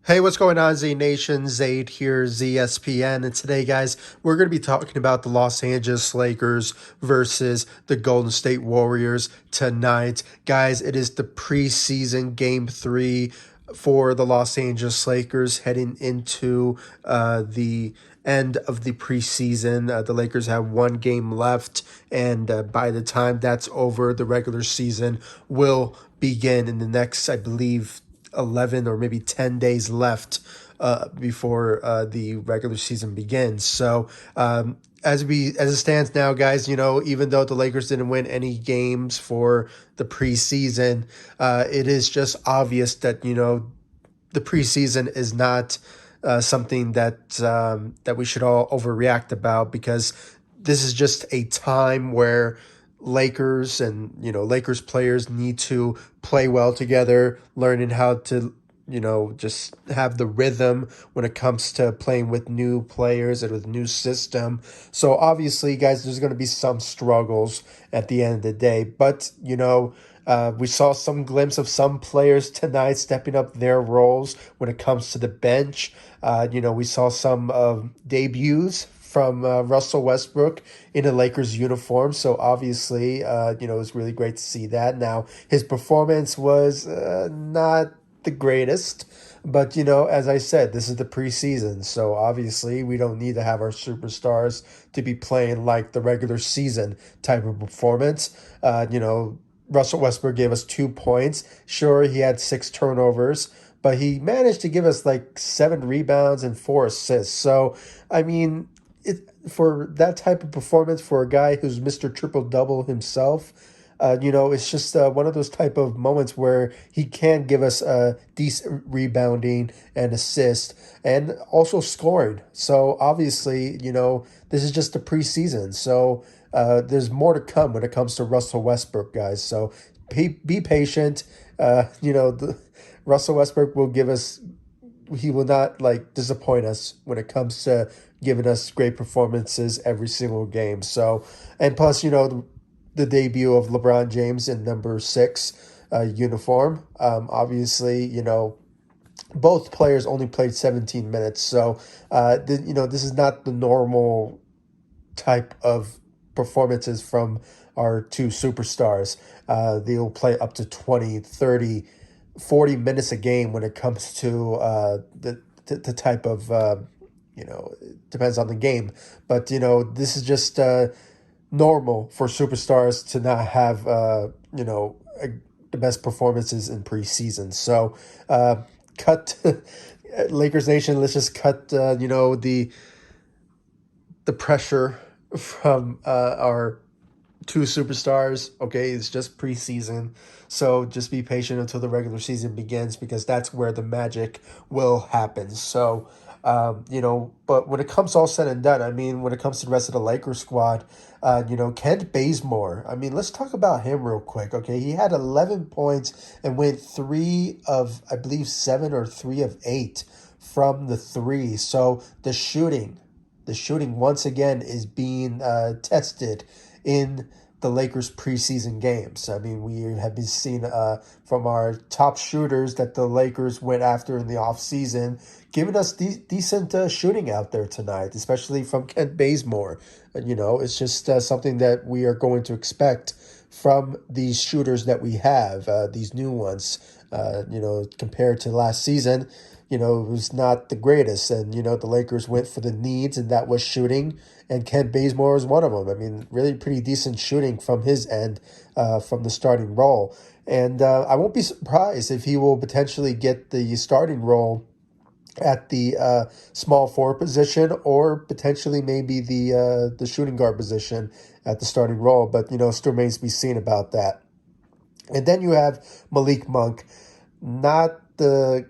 Hey, what's going on, Z Nation? Zaid here, ZSPN. And today, guys, we're going to be talking about the Los Angeles Lakers versus the Golden State Warriors tonight. Guys, it is the preseason game 3 for the Los Angeles Lakers heading into the end of the preseason. The Lakers have one game left, and by the time that's over, the regular season will begin in the next, I believe, 11 or maybe 10 days left before the regular season begins. So as it stands now, guys, even though the Lakers didn't win any games for the preseason, it is just obvious that the preseason is not something that we should all overreact about, because this is just a time where Lakers and Lakers players need to play well together, learning how to just have the rhythm when it comes to playing with new players and with new system. So obviously, guys, there's going to be some struggles at the end of the day, but we saw some glimpse of some players tonight stepping up their roles when it comes to the bench. We saw some debuts from Russell Westbrook in a Lakers uniform. So obviously, it was really great to see that. Now, his performance was not the greatest, but as I said, this is the preseason. So obviously, we don't need to have our superstars to be playing like the regular season type of performance. Russell Westbrook gave us 2 points. Sure, he had 6 turnovers, but he managed to give us like 7 rebounds and 4 assists. So, I mean, for that type of performance for a guy who's Mr. Triple Double himself, it's just one of those type of moments where he can give us a decent rebounding and assist and also scoring. So obviously, this is just the preseason. So there's more to come when it comes to Russell Westbrook, guys. So be patient. Russell Westbrook will give us. He will not disappoint us when it comes to giving us great performances every single game. So, and plus, the debut of LeBron James in number 6 uniform. Obviously, both players only played 17 minutes. So, this is not the normal type of performances from our two superstars. They'll play up to 20, 30, 40 minutes a game when it comes to the type of, it depends on the game. But, this is just normal for superstars to not have, the best performances in preseason. So, cut Lakers Nation. Let's just cut, the pressure from our two superstars. Okay, it's just preseason. So just be patient until the regular season begins, because that's where the magic will happen. So, but when it comes all said and done, I mean, when it comes to the rest of the Lakers squad, Kent Bazemore, I mean, let's talk about him real quick, okay? He had 11 points and went 3 of, I believe, 7 or 3 of 8 from the 3. So the shooting once again is being tested in the Lakers preseason games. I mean, we have been seeing from our top shooters that the Lakers went after in the offseason, giving us decent shooting out there tonight, especially from Kent Bazemore. It's just something that we are going to expect from these shooters that we have, these new ones, compared to last season. It was not the greatest. And, the Lakers went for the needs, and that was shooting. And Kent Bazemore was one of them. I mean, really pretty decent shooting from his end, from the starting role. And I won't be surprised if he will potentially get the starting role at the small forward position, or potentially maybe the shooting guard position at the starting role. But, still remains to be seen about that. And then you have Malik Monk. Not the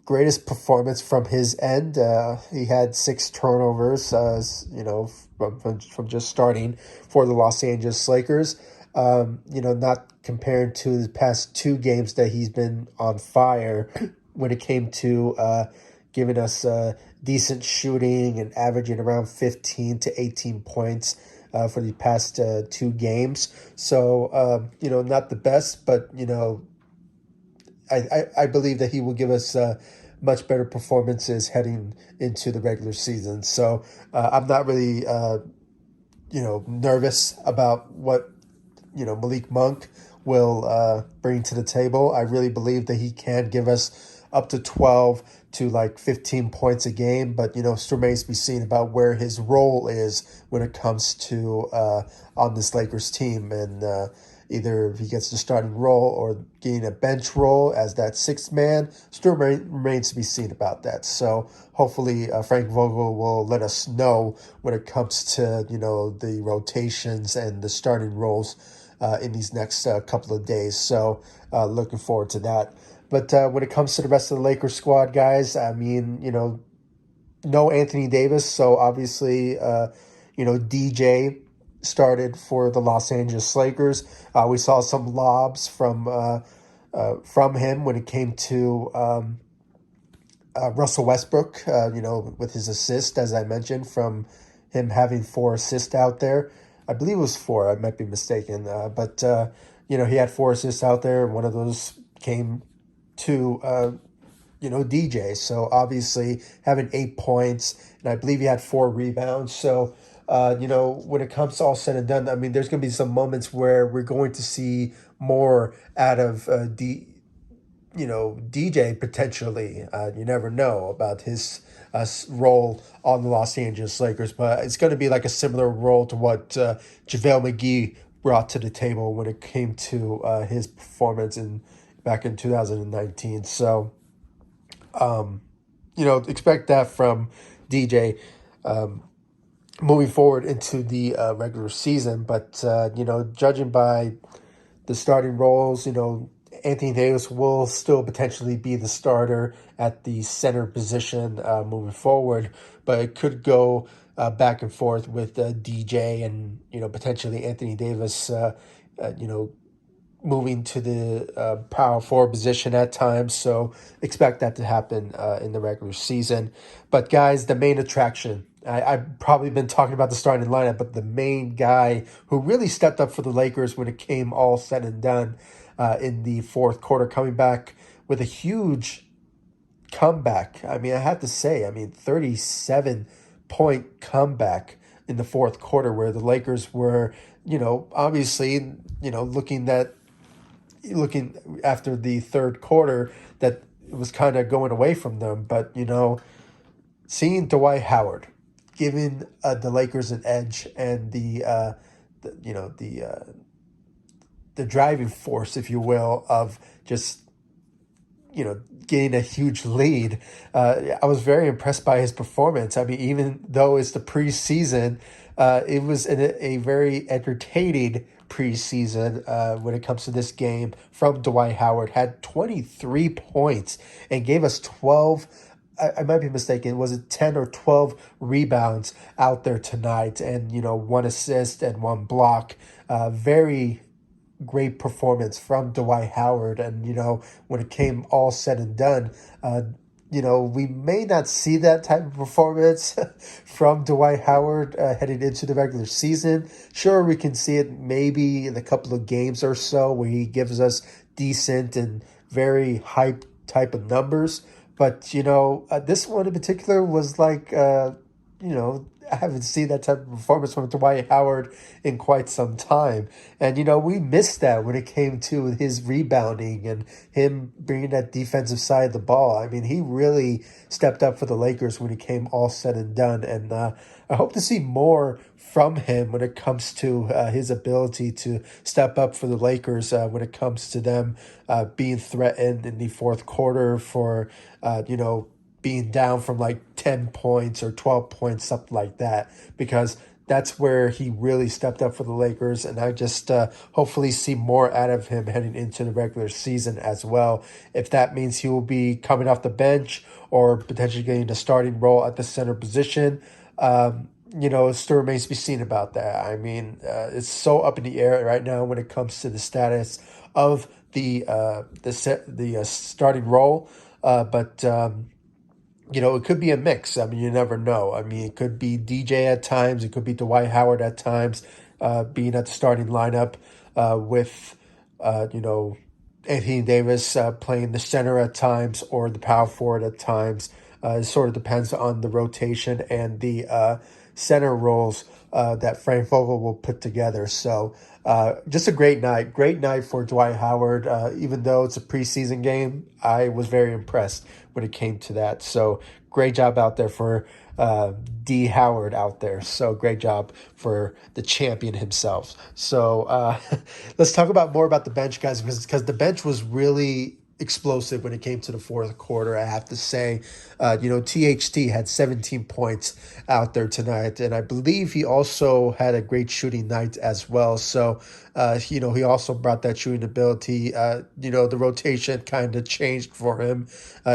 greatest performance from his end. He had 6 turnovers, from just starting for the Los Angeles Lakers. Not compared to the past 2 games that he's been on fire when it came to giving us decent shooting and averaging around 15 to 18 points for the past 2 games. So, not the best, but, I believe that he will give us much better performances heading into the regular season. So I'm not really, nervous about what Malik Monk will bring to the table. I really believe that he can give us up to 12 to like 15 points a game, but still remains to be seen about where his role is when it comes to on this Lakers team, and either if he gets the starting role or getting a bench role as that sixth man, still remains to be seen about that. So hopefully Frank Vogel will let us know when it comes to the rotations and the starting roles in these next couple of days. So looking forward to that. But when it comes to the rest of the Lakers squad, guys, I mean, no Anthony Davis. So obviously, DJ started for the Los Angeles Lakers. We saw some lobs from him when it came to Russell Westbrook, with his assist, as I mentioned, from him having 4 assists out there. I believe it was 4. I might be mistaken. But he had 4 assists out there, and one of those came to, DJ. So obviously having 8 points, and I believe he had 4 rebounds. So, when it comes to all said and done, I mean, there's going to be some moments where we're going to see more out of DJ potentially. You never know about his role on the Los Angeles Lakers, but it's going to be like a similar role to what JaVale McGee brought to the table when it came to his performance back in 2019. So, expect that from DJ moving forward into the regular season. But, judging by the starting roles, Anthony Davis will still potentially be the starter at the center position moving forward, but it could go back and forth with DJ and potentially Anthony Davis, moving to the power forward position at times. So expect that to happen in the regular season. But guys, the main attraction. I've probably been talking about the starting lineup, but the main guy who really stepped up for the Lakers when it came all said and done in the fourth quarter, coming back with a huge comeback. I mean, I have to say, 37-point comeback in the fourth quarter where the Lakers were, obviously, looking after the third quarter that it was kind of going away from them. But, seeing Dwight Howard giving the Lakers an edge and the driving force, if you will, of just getting a huge lead. I was very impressed by his performance. I mean, even though it's the preseason, it was a very entertaining preseason when it comes to this game from Dwight Howard. Had 23 points and gave us 12. I might be mistaken. Was it 10 or 12 rebounds out there tonight? And, 1 assist and 1 block. Very great performance from Dwight Howard. And, when it came all said and done, we may not see that type of performance from Dwight Howard heading into the regular season. Sure, we can see it maybe in a couple of games or so where he gives us decent and very hype type of numbers. But, this one in particular was like, I haven't seen that type of performance from Dwight Howard in quite some time. And, we missed that when it came to his rebounding and him bringing that defensive side of the ball. I mean, he really stepped up for the Lakers when it came all said and done. And I hope to see more from him when it comes to his ability to step up for the Lakers when it comes to them being threatened in the fourth quarter for, being down from like 10 points or 12 points, something like that, because that's where he really stepped up for the Lakers. And I just hopefully see more out of him heading into the regular season as well. If that means he will be coming off the bench or potentially getting a starting role at the center position, it still remains to be seen about that. I mean, it's so up in the air right now when it comes to the status of the starting role. But it could be a mix. I mean, you never know. I mean, it could be DJ at times. It could be Dwight Howard at times being at the starting lineup with, Anthony Davis playing the center at times or the power forward at times. It sort of depends on the rotation and the center roles that Frank Vogel will put together. So just a great night. Great night for Dwight Howard. Even though it's a preseason game, I was very impressed when it came to that. So great job out there for D. Howard out there. So great job for the champion himself. So let's talk about more about the bench, guys, because the bench was really explosive when it came to the fourth quarter. I have to say, THT had 17 points out there tonight, and I believe he also had a great shooting night as well. So, he also brought that shooting ability. The rotation kind of changed for him,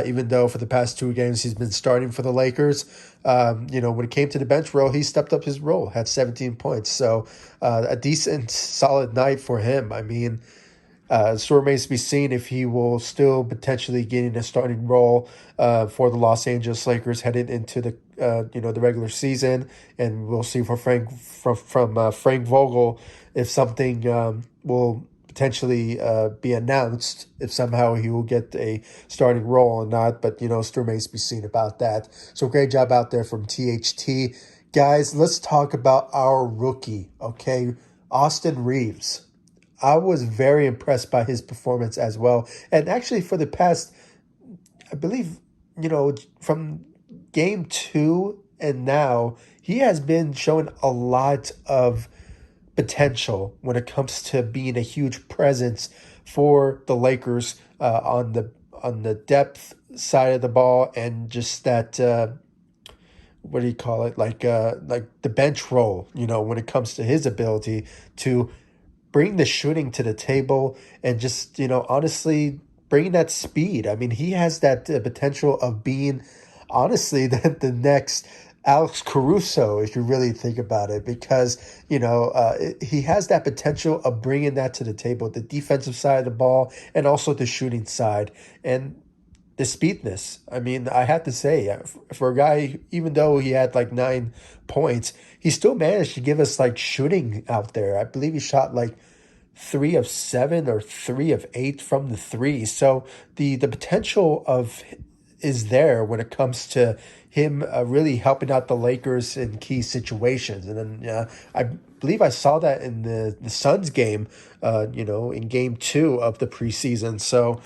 even though for the past 2 games he's been starting for the Lakers. When it came to the bench role, he stepped up his role, had 17 points. So, a decent, solid night for him. I mean, still remains to be seen if he will still potentially getting a starting role for the Los Angeles Lakers headed into the regular season, and we'll see from Frank Vogel if something will potentially be announced, if somehow he will get a starting role or not. But still remains to be seen about that. So great job out there from THT, guys. Let's talk about our rookie, okay, Austin Reeves. I was very impressed by his performance as well. And actually, for the past, I believe, from game 2 and now, he has been showing a lot of potential when it comes to being a huge presence for the Lakers on the depth side of the ball, and just that what do you call it, like the bench role, when it comes to his ability to bring the shooting to the table and just, honestly, bring that speed. I mean, he has that potential of being, honestly, the next Alex Caruso, if you really think about it, because, he has that potential of bringing that to the table, the defensive side of the ball and also the shooting side. And the speedness. I mean, I have to say, for a guy, even though he had like 9 points, he still managed to give us like shooting out there. I believe he shot like 3 of 7 or 3 of 8 from the three. So the potential of is there when it comes to him really helping out the Lakers in key situations. And then I believe I saw that in the Suns game, in game 2 of the preseason. So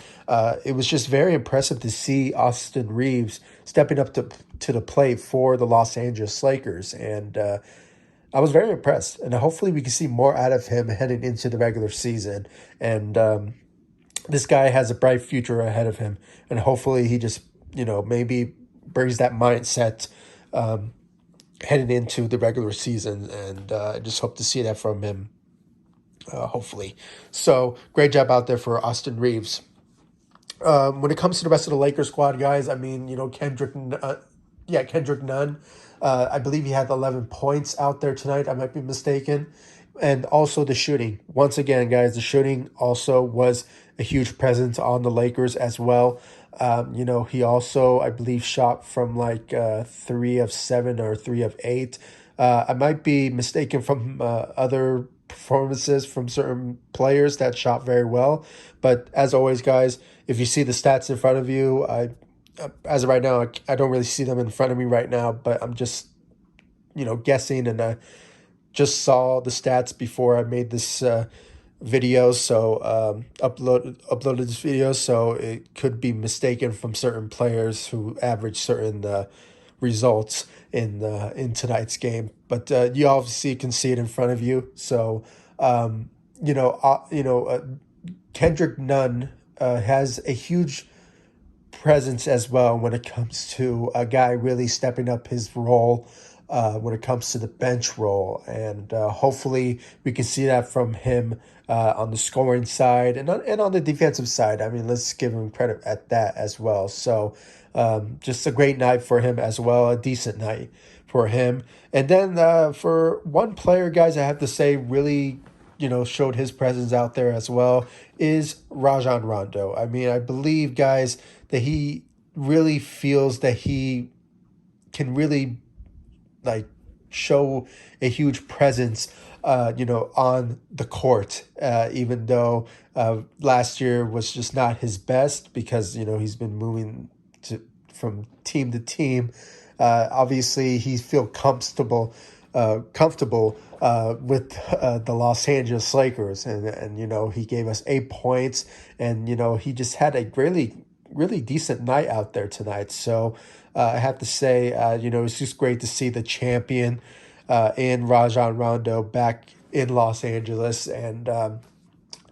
it was just very impressive to see Austin Reeves stepping up to the plate for the Los Angeles Lakers. And I was very impressed. And hopefully we can see more out of him heading into the regular season. And this guy has a bright future ahead of him. And hopefully he just, maybe brings that mindset heading into the regular season. And I just hope to see that from him, hopefully. So great job out there for Austin Reeves. When it comes to the rest of the Lakers squad, guys, I mean, Kendrick Nunn. I believe he had 11 points out there tonight. I might be mistaken. And also the shooting. Once again, guys, the shooting also was a huge presence on the Lakers as well. He also, I believe, shot from like 3 of 7 or 3 of 8. I might be mistaken from other performances from certain players that shot very well. But as always, guys, if you see the stats in front of you, as of right now, I don't really see them in front of me right now, but I'm just, guessing, and I just saw the stats before I made this video, so uploaded this video, so it could be mistaken from certain players who average certain results in tonight's game. But you obviously can see it in front of you. So Kendrick Nunn has a huge presence as well when it comes to a guy really stepping up his role when it comes to the bench role. And hopefully we can see that from him on the scoring side and on the defensive side. I mean, let's give him credit at that as well. So just a great night for him as well, a decent night for him. And then for one player, guys, I have to say really, showed his presence out there as well, is Rajon Rondo. I mean, I believe, guys, that he really feels that he can really show a huge presence on the court, even though last year was just not his best because, he's been moving from team to team. Obviously, he feel comfortable with the Los Angeles Lakers, and he gave us 8 points, and he just had a really decent night out there tonight. So I have to say, it's just great to see the champion in Rajon Rondo back in Los Angeles, and I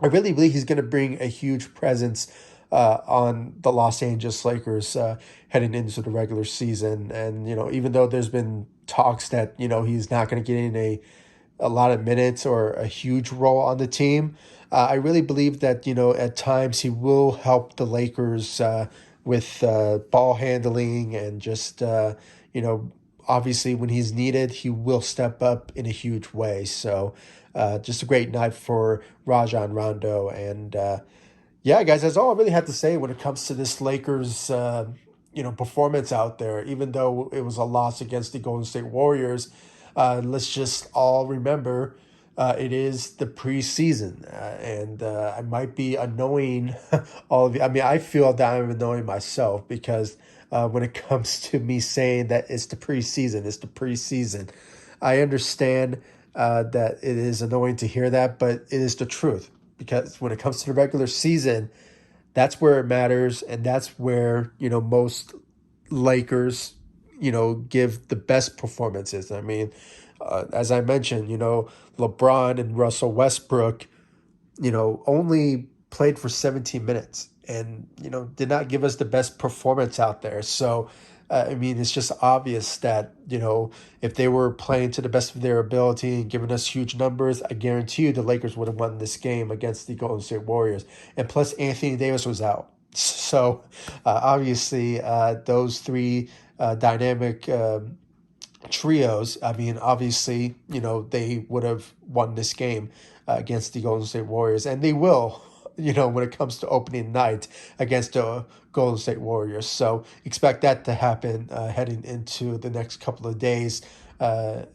really believe he's going to bring a huge presence on the Los Angeles Lakers heading into the regular season. And even though there's been talks that he's not going to get in a lot of minutes or a huge role on the team, I really believe that at times he will help the Lakers with ball handling and just obviously when he's needed, he will step up in a huge way. So just a great night for Rajon Rondo. And yeah, guys, that's all I really have to say when it comes to this Lakers, performance out there. Even though it was a loss against the Golden State Warriors, let's just all remember it is the preseason, and I might be annoying all of you. I mean, I feel that I'm annoying myself because when it comes to me saying that it's the preseason, it's the preseason. I understand that it is annoying to hear that, but it is the truth because when it comes to the regular season, that's where it matters, and that's where most Lakers give the best performances. I mean, as I mentioned, LeBron and Russell Westbrook, only played for 17 minutes and, did not give us the best performance out there. So, I mean, it's just obvious that, if they were playing to the best of their ability and giving us huge numbers, I guarantee you the Lakers would have won this game against the Golden State Warriors. And plus, Anthony Davis was out. So, obviously, those three dynamic trios, I mean, obviously, they would have won this game against the Golden State Warriors, and they will, when it comes to opening night against the Golden State Warriors. So expect that to happen heading into the next couple of days to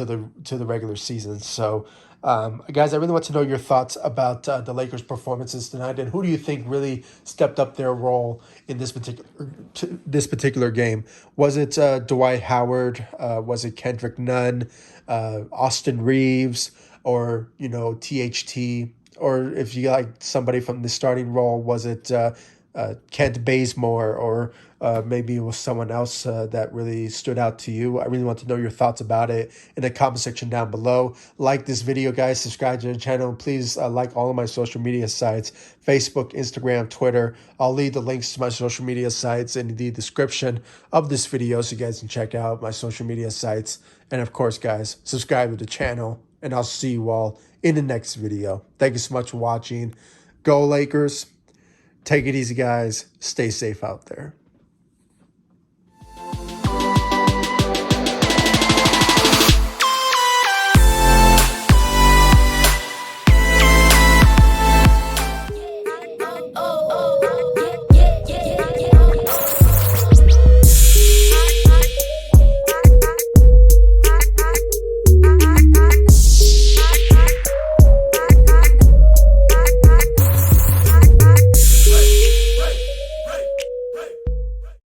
the regular season. So, guys, I really want to know your thoughts about the Lakers' performances tonight, and who do you think really stepped up their role in this particular game? Was it Dwight Howard? Was it Kendrick Nunn, Austin Reeves, or THT? Or if you like somebody from the starting role, was it Kent Bazemore, or maybe it was someone else that really stood out to you? I really want to know your thoughts about it in the comment section down below. Like this video, guys. Subscribe to the channel. Please like all of my social media sites, Facebook, Instagram, Twitter. I'll leave the links to my social media sites in the description of this video so you guys can check out my social media sites. And of course, guys, subscribe to the channel, and I'll see you all in the next video. Thank you so much for watching. Go Lakers. Take it easy, guys. Stay safe out there.